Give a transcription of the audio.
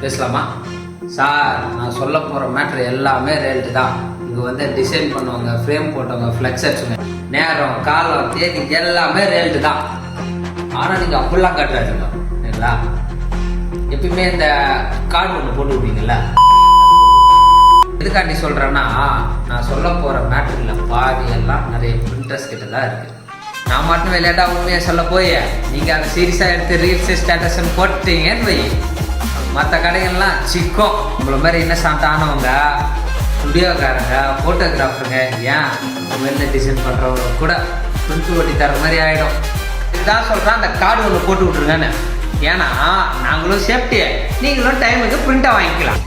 பேசலாமா சார்? நான் சொல்ல போகிற மேட்ரு எல்லாமே ரேட்டு தான். இங்கே வந்து டிசைன் பண்ணுவாங்க, ஃப்ரேம் போட்டவங்க, ஃப்ளெக்ஸ் அடிச்சுங்க, நேரம் காலம் தேதி எல்லாமே ரேட்டு தான். ஆனால் நீங்கள் அப்படிலாம் கட்டுறாச்சுங்க சரிங்களா? எப்பயுமே இந்த கார்டு ஒன்று போட்டு விட்டீங்கல்ல, எதுக்காண்டி சொல்கிறேன்னா, நான் சொல்ல போகிற மேட்ரில் பாதி எல்லாம் நிறைய பிரிண்டர்ஸ் கிட்ட தான் இருக்குது. நான் மட்டும் விளையாட்டா உண்மையை சொல்ல போய் நீங்கள் அதை சீரியஸாக எடுத்து ரீல்ஸ் ஸ்டேட்டஸ்ன்னு போட்டீங்கன்னு வை, மற்ற கடைகள்லாம் சிக்கும். உங்களை மாதிரி இன்னசென்ட் ஆனவங்க, ஸ்டுடியோக்காரங்க, ஃபோட்டோகிராஃபருங்க, ஏன் வெளில டிசைன் பண்ணுறவங்க கூட துண்டு ஓட்டி தர மாதிரி ஆகிடும். இதுதான் சொல்கிறேன், அந்த கார்டு ஒன்று போட்டு விட்ருங்கன்னு. ஏன்னா நாங்களும் சேஃப்டி, நீங்களும் டைமுக்கு பிரிண்ட்டாக வாங்கிக்கலாம்.